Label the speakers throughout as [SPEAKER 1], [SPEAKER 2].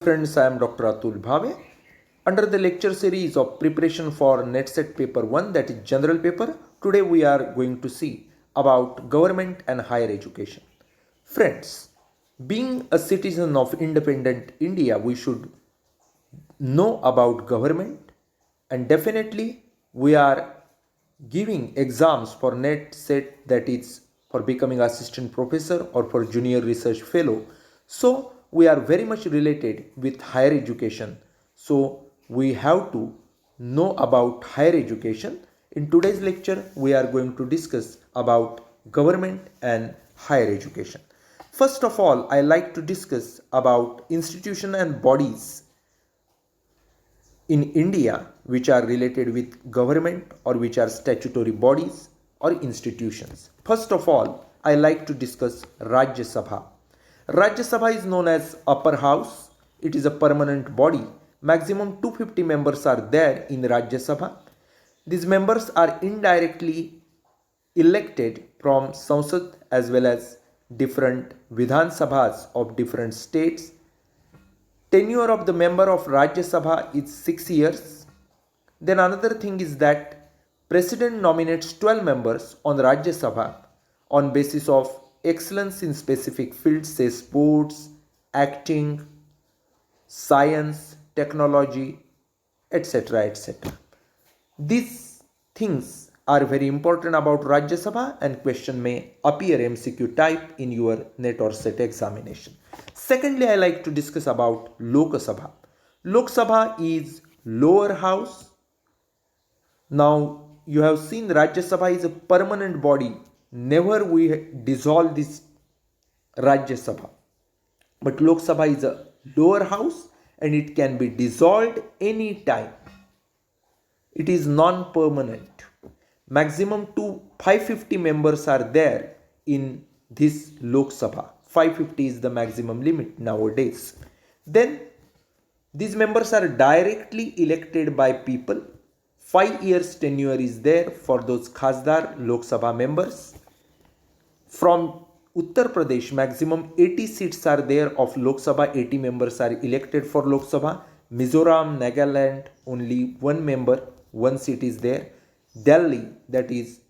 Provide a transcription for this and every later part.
[SPEAKER 1] Friends, I am Dr. Atul Bhave. Under the lecture series of preparation for NetSet paper 1, that is general paper, today we are going to see about government and higher education. Friends, being a citizen of independent India, we should know about government, and definitely we are giving exams for NetSet, that is for becoming assistant professor or for junior research fellow. So we are very much related with higher education. So we have to know about higher education. In today's lecture we are going to discuss about government and higher education. First of all, I like to discuss about institution and bodies in India which are related with government or which are statutory bodies or institutions. First of all, I like to discuss Rajya Sabha. Rajya Sabha is known as upper house. It is a permanent body. Maximum 250 members are there in Rajya Sabha. These members are indirectly elected from Sansad as well as different Vidhan Sabhas of different states. Tenure of the member of Rajya Sabha is 6 years. Then another thing is that President nominates 12 members on Rajya Sabha on basis of excellence in specific fields, say sports, acting, science, technology, etc. etc. These things are very important about Rajya Sabha and question may appear MCQ type in your NET or SET examination. Secondly, I like to discuss about Lok Sabha. Lok Sabha is lower house. Now you have seen Rajya Sabha is a permanent body. Never we dissolve this Rajya Sabha. But Lok Sabha is a lower house and it can be dissolved any time. It is non-permanent. Maximum to 550 members are there in this Lok Sabha. 550 is the maximum limit nowadays. Then these members are directly elected by people. 5 years tenure is there for those Khasdar Lok Sabha members. From Uttar Pradesh, maximum 80 seats are there of Lok Sabha, 80 members are elected for Lok Sabha. Mizoram, Nagaland, only one member, one seat is there. Delhi, that is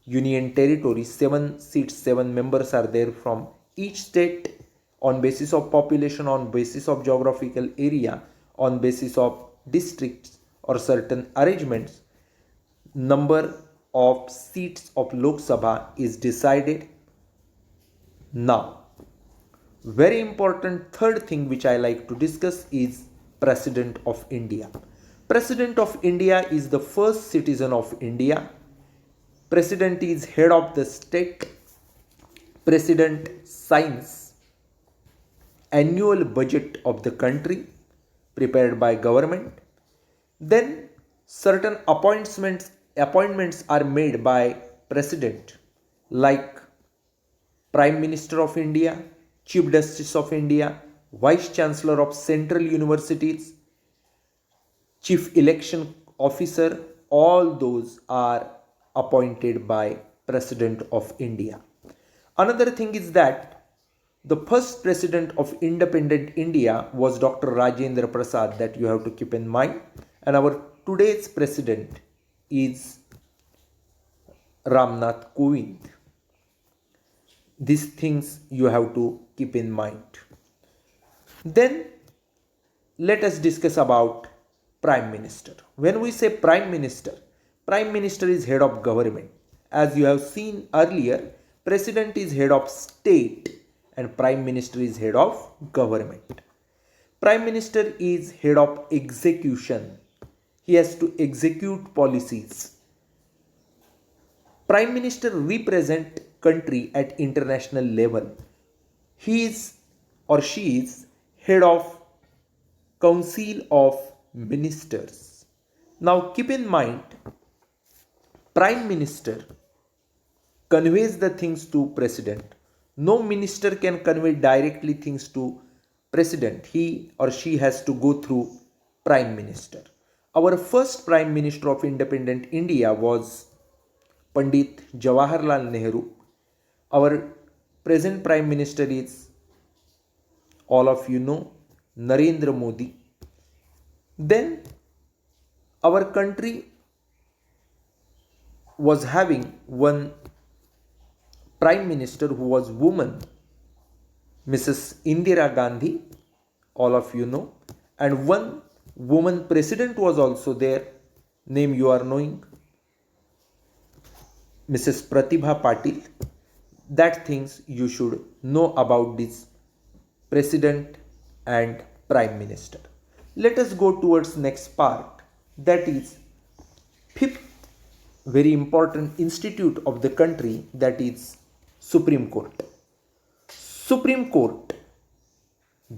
[SPEAKER 1] Union Territory, 7 seats, 7 members are there from each state on basis of population, on basis of geographical area, on basis of districts or certain arrangements. Number of seats of Lok Sabha is decided. Now, very important third thing which I like to discuss is President of India. President of India is the first citizen of India. President is head of the state. President signs annual budget of the country prepared by government. Then certain appointments are made by president like Prime Minister of India, Chief Justice of India, Vice Chancellor of Central Universities, Chief Election Officer, all those are appointed by President of India. Another thing is that the first president of independent India was Dr. Rajendra Prasad, that you have to keep in mind, and our today's president is Ramnath Kovind. These things you have to keep in mind. Then let us discuss about Prime Minister. When we say Prime Minister is head of government. As you have seen earlier, President is head of state and Prime Minister is head of government. Prime Minister is head of execution. He has to execute policies. Prime Minister represent country at international level. He is or she is head of Council of Ministers. Now keep in mind, Prime Minister conveys the things to President. No minister can convey directly things to President. He or she has to go through Prime Minister. Our first Prime Minister of independent India was Pandit Jawaharlal Nehru. Our present Prime Minister is, all of you know, Narendra Modi. Then our country was having one prime minister who was woman, Mrs. Indira Gandhi, all of you know, and one woman president was also there, name you are knowing, Mrs. Pratibha Patil. That things you should know about this president and prime minister. Let us go towards next part, that is fifth very important institute of the country, that is Supreme Court. Supreme Court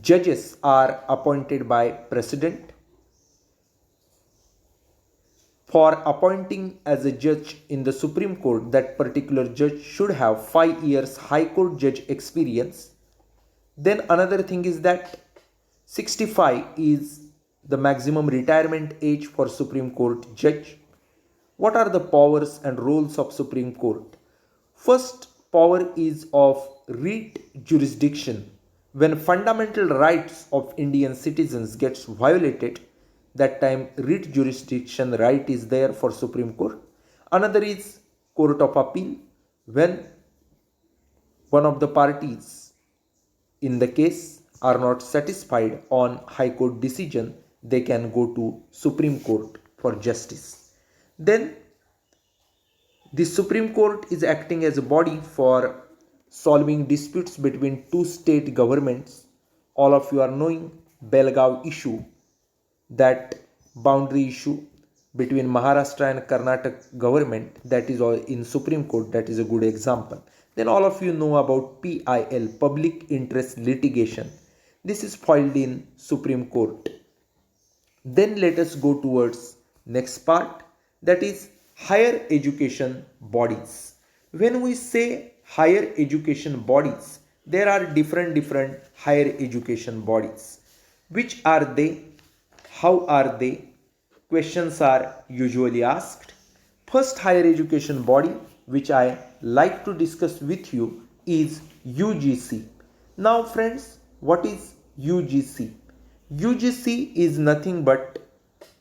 [SPEAKER 1] judges are appointed by president. For appointing as a judge in the Supreme Court, that particular judge should have 5 years High Court judge experience. Then another thing is that 65 is the maximum retirement age for Supreme Court judge. What are the powers and roles of Supreme Court? First power is of writ jurisdiction. When fundamental rights of Indian citizens gets violated, that time writ jurisdiction right is there for Supreme Court. Another is Court of Appeal. When one of the parties in the case are not satisfied on High Court decision, they can go to Supreme Court for justice. Then the Supreme Court is acting as a body for solving disputes between two state governments. All of you are knowing Belgaum issue, that boundary issue between Maharashtra and Karnataka government, that is all in Supreme Court. That is a good example. Then all of you know about PIL, public interest litigation. This is filed in Supreme Court. Then let us go towards next part, that is higher education bodies. When we say higher education bodies, there are different higher education bodies. Which are they? How are they? Questions are usually asked. First higher education body which I like to discuss with you is UGC. Now friends, what is UGC? UGC is nothing but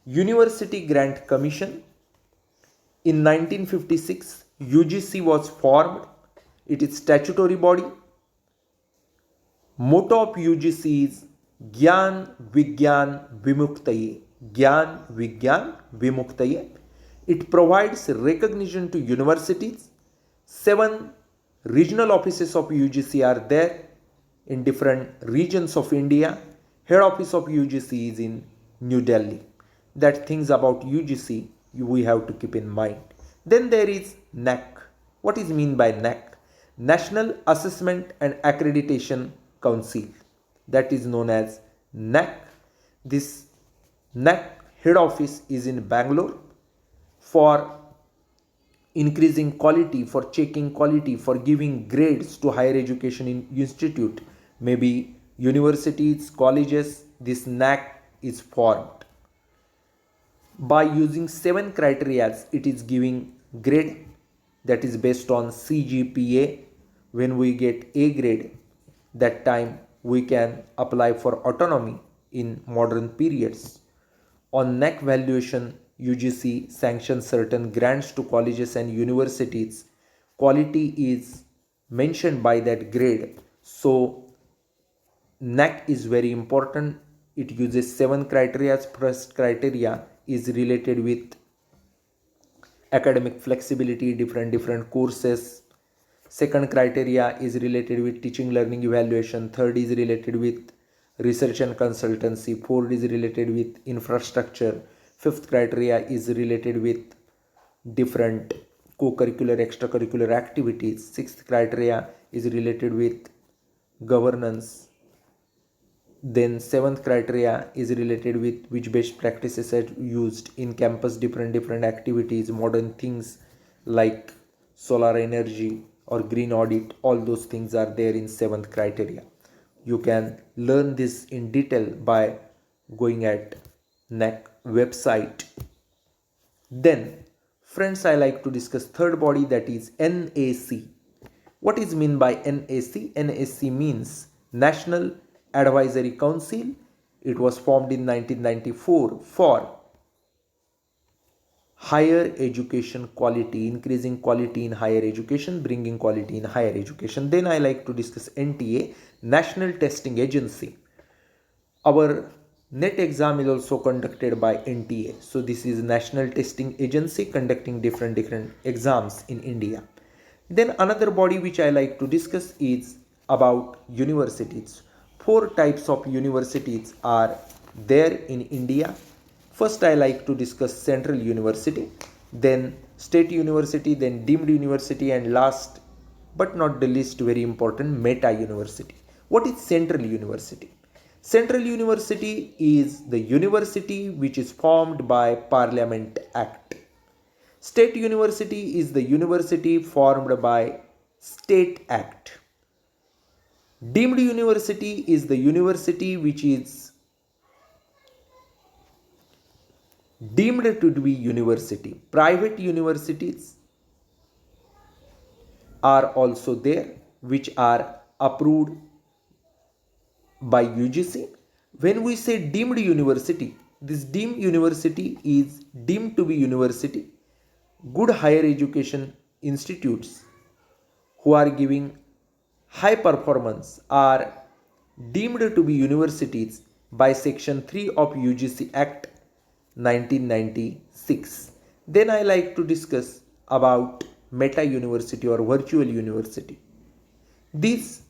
[SPEAKER 1] University Grant Commission. In 1956, UGC was formed. It is statutory body. Motto of UGC is Gyan Vigyan Vimuktaye. Gyan Vigyan Vimuktaye. It provides recognition to universities. 7 regional offices of UGC are there in different regions of India. Head office of UGC is in New Delhi. That things about UGC we have to keep in mind. Then there is NAC. What is mean by NAC? National Assessment and Accreditation Council. That is known as NAC. This NAC head office is in Bangalore. For increasing quality, for checking quality, for giving grades to higher education institute, maybe universities, colleges, this NAC is formed. By using 7 criteria, it is giving grade, that is based on CGPA. When we get A grade, that time we can apply for autonomy in modern periods. On NAC valuation, UGC sanctions certain grants to colleges and universities. Quality is mentioned by that grade. So NAC is very important. It uses 7 criteria. First criteria is related with academic flexibility, different courses. Second criteria is related with teaching learning evaluation. Third is related with research and consultancy. Fourth is related with infrastructure. Fifth criteria is related with different co-curricular, extracurricular activities. Sixth criteria is related with governance. Then seventh criteria is related with which best practices are used in campus, different activities, modern things like solar energy or green audit. All those things are there in seventh criteria. You can learn this in detail by going at NAC website. Then friends, I like to discuss third body, that is NAC. What is mean by NAC? NAC means National Advisory Council. It was formed in 1994 for higher education quality, increasing quality in higher education, bringing quality in higher education. Then I like to discuss NTA, National Testing Agency. Our NET exam is also conducted by NTA. So this is National Testing Agency conducting different exams in India. Then another body which I like to discuss is about universities. Four types of universities are there in India. First I like to discuss Central University, then State University, then Deemed University, and last but not the least very important, Meta University. What is Central University? Central University is the university which is formed by Parliament Act. State University is the university formed by State Act. Deemed University is the university which is deemed to be university. Private universities are also there which are approved by UGC. When we say deemed university, this deemed university is deemed to be university. Good higher education institutes who are giving high performance are deemed to be universities by section 3 of UGC Act 1996. Then I like to discuss about Meta University or virtual university. These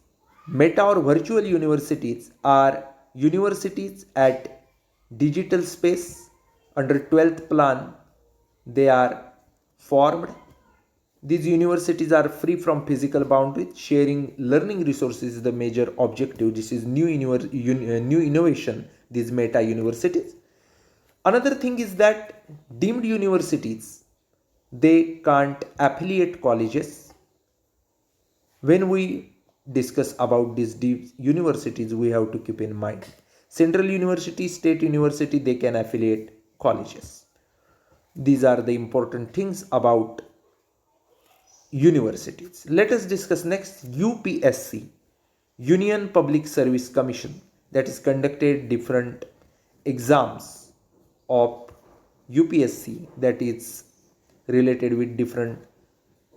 [SPEAKER 1] Meta or virtual universities are universities at digital space under 12th plan. They are formed. These universities are free from physical boundaries. Sharing learning resources is the major objective. This is new innovation, these Meta universities. Another thing is that deemed universities, they can't affiliate colleges. When we discuss about these deemed universities, we have to keep in mind Central University, State University, they can affiliate colleges. These are the important things about universities. Let us discuss next UPSC, Union Public Service Commission, that is conducted different exams of UPSC, that is related with different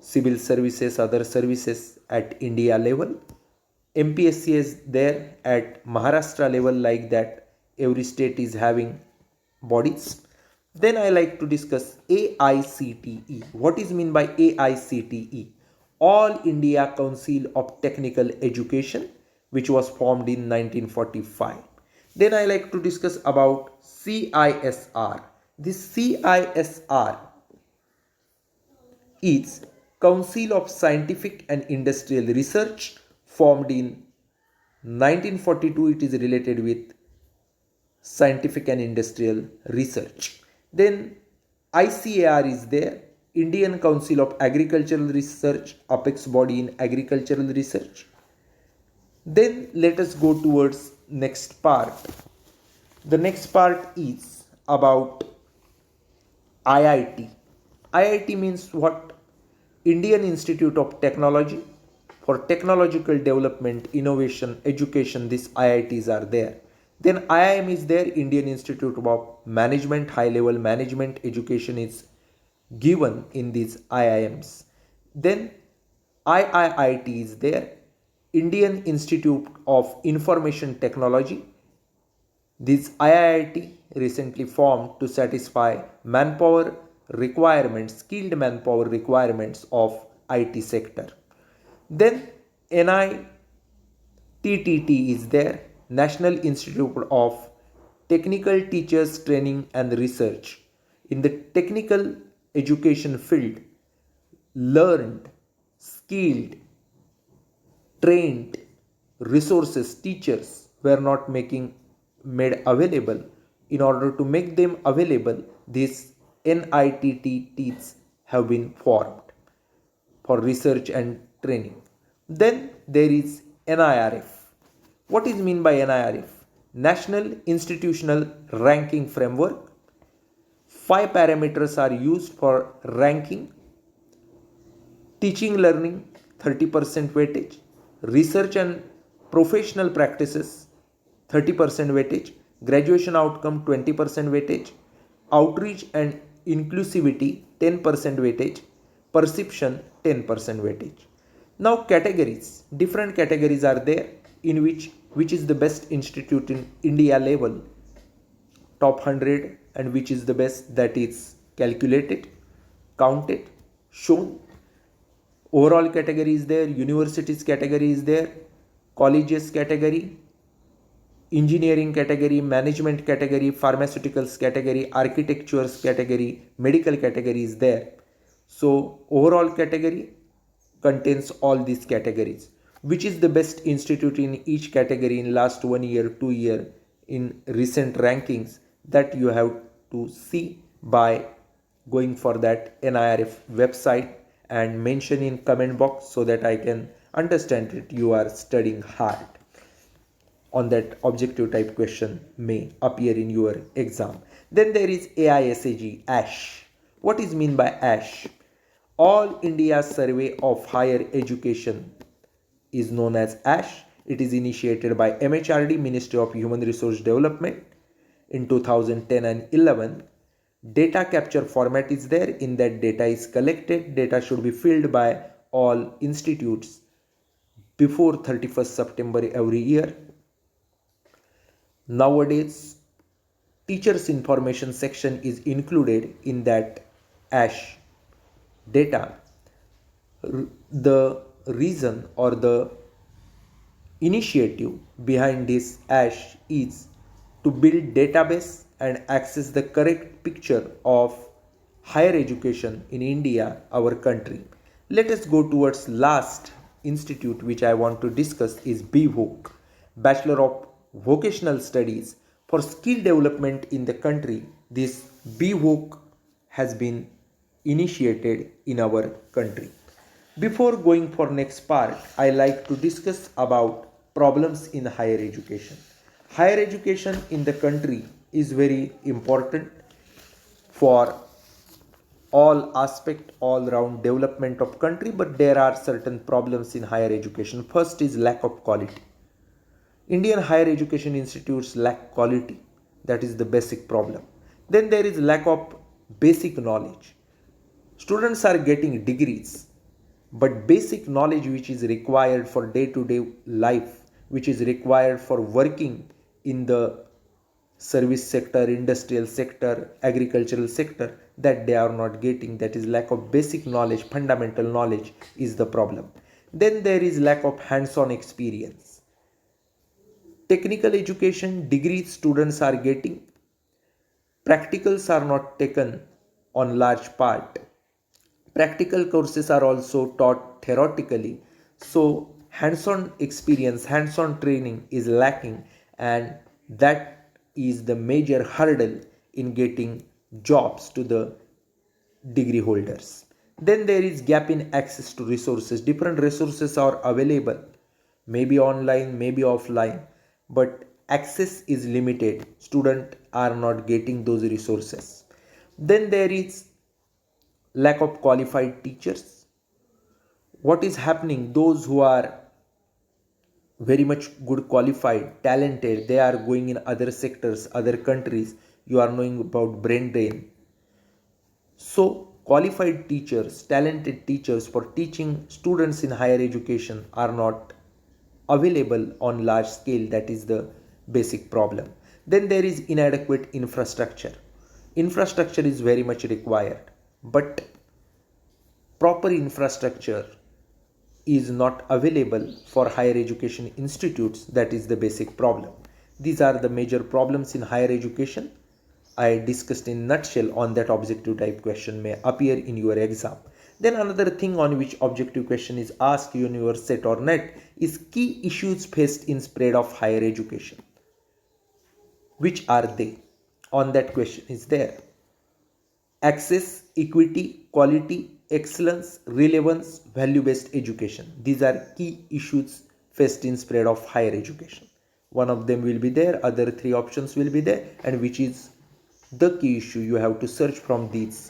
[SPEAKER 1] civil services, other services at India level. MPSC is there at Maharashtra level, like that every state is having bodies. Then I like to discuss AICTE. What is mean by AICTE? All India Council of Technical Education, which was formed in 1945. Then I like to discuss about CISR. This CISR is Council of Scientific and Industrial Research, formed in 1942. It is related with scientific and industrial research. Then ICAR is there, Indian Council of Agricultural Research, apex body in agricultural research. Then let us go towards next part. The next part is about IIT. IIT means what? Indian Institute of Technology. For technological development, innovation, education, these IITs are there. Then IIM is there, Indian Institute of Management, high level management education is given in these IIMs. Then IIIT is there, Indian Institute of Information Technology. This IIIT recently formed to satisfy manpower requirements, skilled manpower requirements of IT sector. Then NITTT is there, National Institute of Technical Teachers Training and Research. In the technical education field, learned, skilled, trained resources, teachers were not made available. In order to make them available, these NITTs have been formed for research and training. Then there is NIRF. What is mean by NIRF? National Institutional Ranking Framework. 5 parameters are used for ranking: teaching learning 30% weightage, research and professional practices 30% weightage, graduation outcome 20% weightage, outreach and inclusivity 10% weightage, perception 10% weightage. Now categories, different categories are there in which is the best institute in India level, top 100, and which is the best, that is calculated, counted, shown. Overall category is there, universities category is there, colleges category, engineering category, management category, pharmaceuticals category, architectures category, medical category is there. So overall category contains all these categories. Which is the best institute in each category in last 1 year, 2 year in recent rankings, that you have to see by going for that NIRF website and mention in comment box so that I can understand that you are studying hard on that objective type question may appear in your exam. Then there is AISAG, ASH. What is mean by ASH? All India Survey of Higher Education is known as ASH. It is initiated by MHRD, Ministry of Human Resource Development, in 2010 and 11. Data capture format is there. In that, data is collected. Data should be filled by all institutes before 31st September every year. Nowadays, teachers information section is included in that ASH data. The reason or the initiative behind this ASH is to build database and access the correct picture of higher education in India, our country. Let us go towards last institute which I want to discuss is BVOC, Bachelor of Vocational Studies for Skill Development in the country. This BVOC has been initiated in our country. Before going for next part, I like to discuss about problems in higher education. Higher education in the country is very important for all aspect, all round development of country, but there are certain problems in higher education. First is lack of quality. Indian higher education institutes lack quality. That is the basic problem. Then there is lack of basic knowledge. Students are getting degrees, but basic knowledge which is required for day-to-day life, which is required for working in the service sector, industrial sector, agricultural sector, that they are not getting. That is lack of basic knowledge, fundamental knowledge is the problem. Then there is lack of hands-on experience. Technical education degrees students are getting, practicals are not taken on large part. Practical courses are also taught theoretically, so hands-on experience, hands-on training is lacking, and that is the major hurdle in getting jobs to the degree holders. Then there is gap in access to resources. Different resources are available, maybe online, maybe offline, but access is limited. Students are not getting those resources. Then there is lack of qualified teachers. What is happening? Those who are very much good qualified, talented, they are going in other sectors, other countries. You are knowing about brain drain. So qualified teachers, talented teachers for teaching students in higher education are not available on large scale. That is the basic problem. Then there is inadequate infrastructure. Infrastructure is very much required, but proper infrastructure is not available for higher education institutes. That is the basic problem. These are the major problems in higher education. I discussed in nutshell on that objective type question may appear in your exam. Then another thing on which objective question is asked in your set or net is key issues faced in spread of higher education. Which are they? On that question is there. Access, equity, quality, excellence, relevance, value-based education. These are key issues faced in spread of higher education. One of them will be there, other three options will be there, and which is the key issue you have to search from these: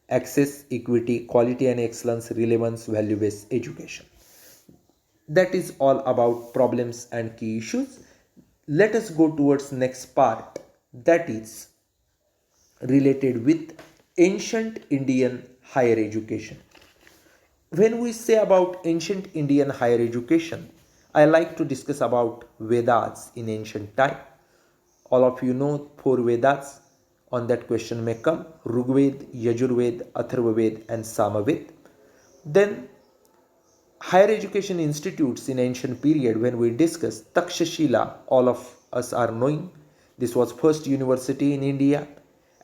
[SPEAKER 1] access, equity, quality and excellence, relevance, value-based education. That is all about problems and key issues. let us go towards next part, that is related with ancient Indian higher education. When we say about ancient Indian higher education, I like to discuss about Vedas in ancient time. All of you know four Vedas. On that question may come Rigved, Yajurved, Atharvaved and Samaved. Then higher education institutes in ancient period, when we discuss Takshashila, all of us are knowing this was first university in India.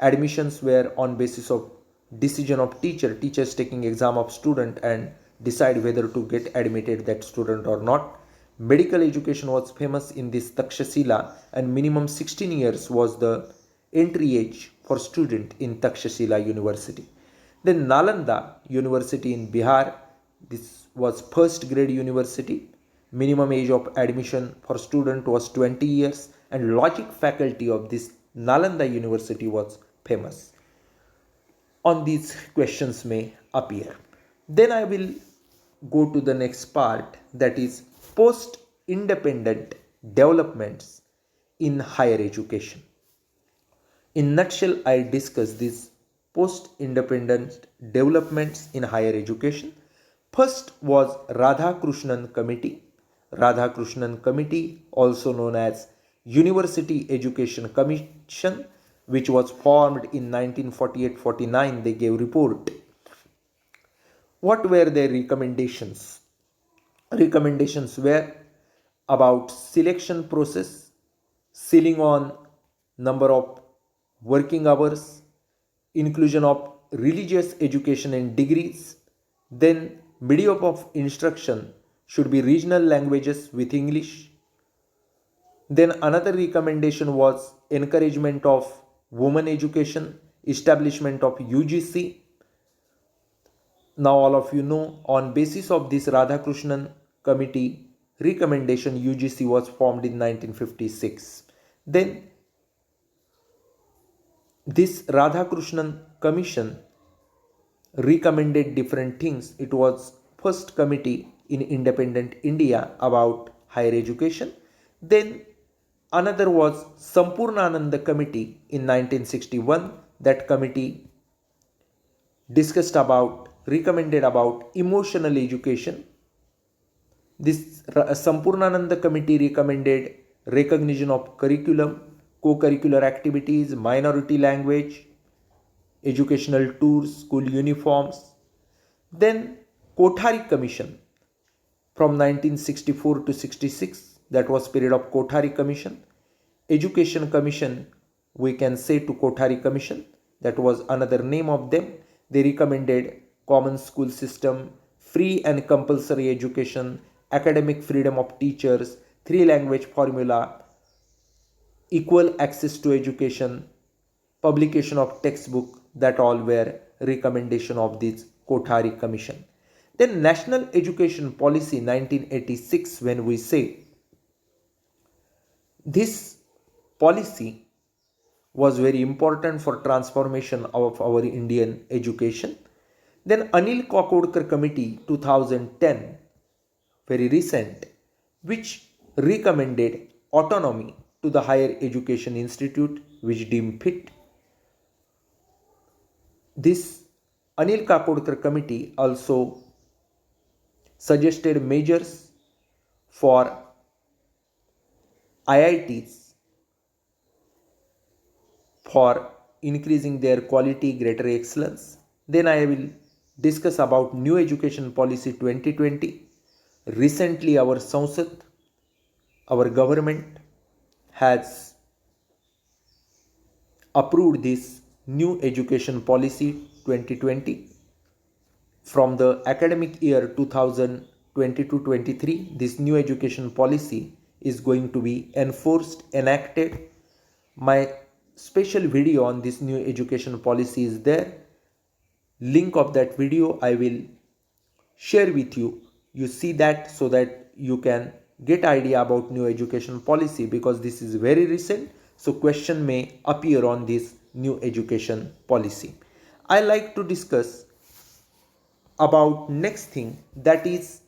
[SPEAKER 1] Admissions were on basis of decision of teachers taking exam of student and decide whether to get admitted that student or not. Medical education was famous in this Takshashila, and minimum 16 years was the entry age for student in Takshashila University. Then Nalanda University in Bihar, this was first grade university. Minimum age of admission for student was 20 years, and logic faculty of this Nalanda University was famous. On these questions may appear. Then I will go to the next part, that is post independent developments in higher education. In nutshell, I discuss these post independent developments in higher education. First was Radhakrishnan Committee. Radhakrishnan Committee, also known as University Education Commission, which was formed in 1948-49. They gave report. What were their recommendations? Recommendations were about selection process, ceiling on number of working hours, inclusion of religious education in degrees, then medium of instruction should be regional languages with English. Then another recommendation was encouragement of women education, establishment of UGC. Now all of you know, on basis of this Radhakrishnan Committee recommendation, UGC was formed in 1956. Then this Radhakrishnan Commission recommended different things. It was first committee in independent India about higher education. Then another was Sampurnananda Committee in 1961. That committee recommended about emotional education. This Sampurnananda Committee recommended recognition of curriculum, co-curricular activities, minority language, educational tours, school uniforms. Then Kothari Commission from 1964 to 66, that was period of Kothari Commission. Education Commission, we can say to Kothari Commission, that was another name of them. They recommended common school system, free and compulsory education, academic freedom of teachers, 3 language formula, equal access to education, publication of textbook. That all were recommendation of this Kothari Commission. Then National Education Policy 1986, when we say this policy was very important for transformation of our Indian education. Then Anil Kakodkar Committee 2010, very recent, which recommended autonomy to the higher education institute which deemed fit. This Anil Kakodkar Committee also suggested measures for IITs for increasing their quality, greater excellence. Then I will discuss about New Education Policy 2020. Recently our Sansad, our government has approved this New Education Policy 2020. From the academic year 2022-23, this new education policy is going to be enforced, enacted. My special video on this new education policy is there. Link of that video I will share with you. You see that so that you can get idea about new education policy, because this is very recent, so question may appear on this new education policy. I like to discuss about next thing, that is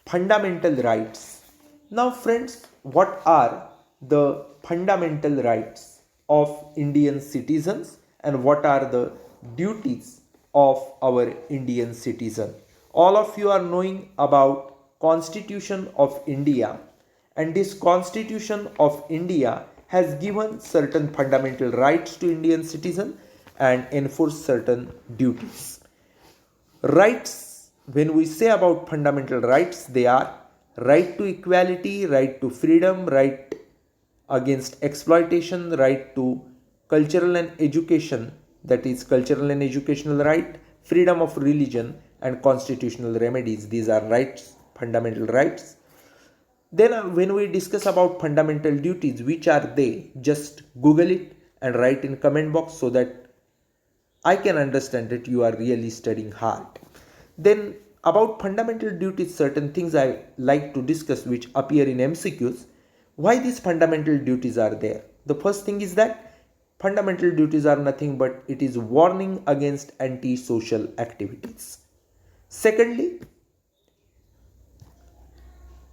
[SPEAKER 1] fundamental rights. Now friends, what are the fundamental rights of Indian citizens and what are the duties of our Indian citizen. All of you are knowing about Constitution of India, and this Constitution of India has given certain fundamental rights to Indian citizen and enforce certain duties. Rights, when we say about fundamental rights, they are right to equality, right to freedom, right against exploitation, right to cultural and education, that is cultural and educational right, freedom of religion, and constitutional remedies. These are rights, fundamental rights. Then when we discuss about fundamental duties, which are they? Just Google it and write in comment box so that I can understand that you are really studying hard. Then about fundamental duties, certain things I like to discuss which appear in MCQs. Why these fundamental duties are there? The first thing is that fundamental duties are nothing but it is warning against anti-social activities. Secondly,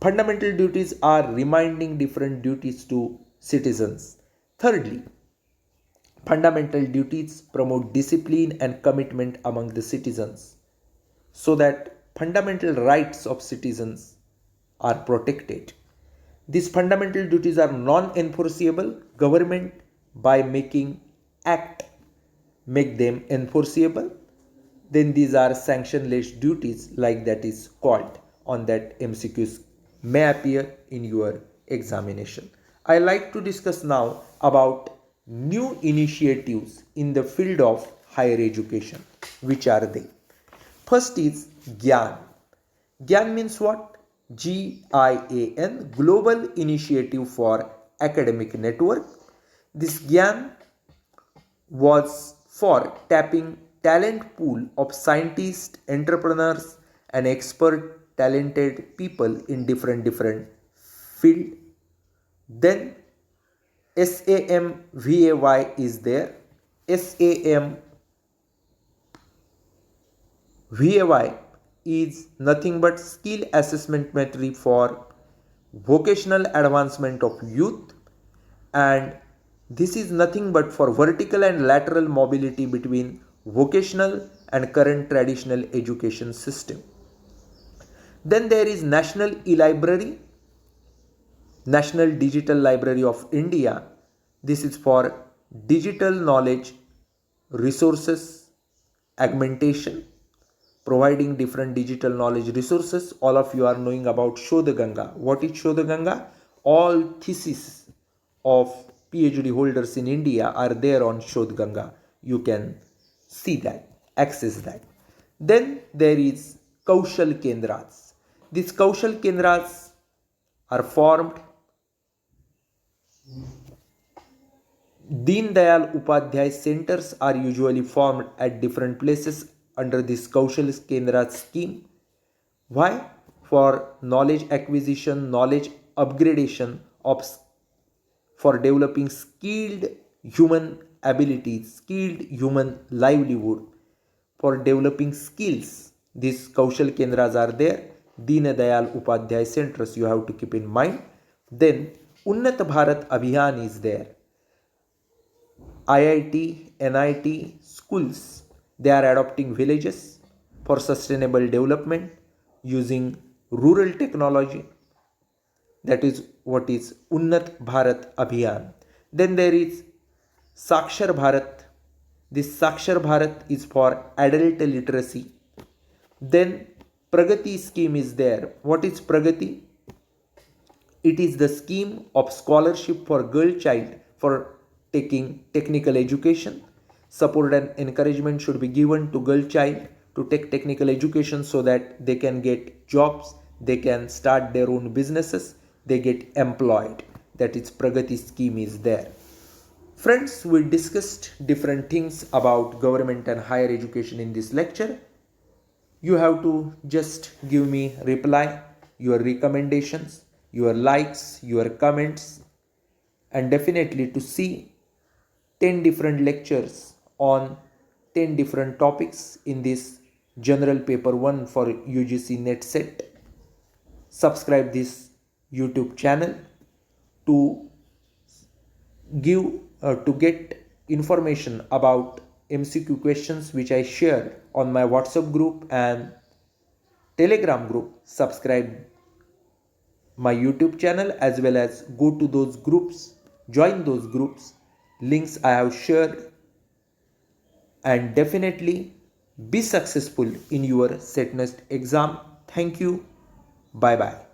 [SPEAKER 1] fundamental duties are reminding different duties to citizens. Thirdly, fundamental duties promote discipline and commitment among the citizens so that fundamental rights of citizens are protected. These fundamental duties are non-enforceable. Government by making act make them enforceable. Then these are sanctionless duties like that is called on that MCQs may appear in your examination. I like to discuss now about new initiatives in the field of higher education. Which are they? First is GYAN. GYAN means what? GIAN, Global Initiative for Academic Network. This GYAN was for tapping talent pool of scientists, entrepreneurs, and expert talented people in different field. Then SAMVAY is there. SAMVAY is nothing but skill assessment metric for vocational advancement of youth, and this is nothing but for vertical and lateral mobility between vocational and current traditional education system. Then there is National E-Library, National Digital Library of India. This is for digital knowledge resources augmentation, providing different digital knowledge resources. All of you are knowing about Shodh Ganga. What is Shodh Ganga? All theses of PhD holders in India are there on Shodh Ganga. You can see that, access that. Then there is Kaushal Kendras. These Kaushal Kendras are formed. Deen Dayal Upadhyay centers are usually formed at different places under this Kaushal Kendra scheme. Why? For knowledge acquisition, knowledge upgradation of, for developing skilled human abilities, skilled human livelihood, for developing skills. These Kaushal Kendras are there. Deen Dayal Upadhyay centers you have to keep in mind. Then Unnat Bharat Abhiyan is there. IIT, NIT schools, they are adopting villages for sustainable development using rural technology. That is what is Unnat Bharat Abhiyan. Then there is Sakshar Bharat. This Sakshar Bharat is for adult literacy. Then Pragati scheme is there. What is Pragati? It is the scheme of scholarship for girl child for taking technical education. Support and encouragement should be given to girl child to take technical education so that they can get jobs, they can start their own businesses, they get employed. That is Pragati scheme is there. Friends, we discussed different things about government and higher education in this lecture. You have to just give me reply, your recommendations, your likes, your comments, and definitely to see 10 different lectures on 10 different topics in this general paper 1 for UGC NET set. Subscribe this YouTube channel to to get information about MCQ questions which I share on my WhatsApp group and Telegram group, subscribe my YouTube channel as well as go to those groups, join those groups. Links I have shared, and definitely be successful in your SET Next exam. Thank you. Bye bye.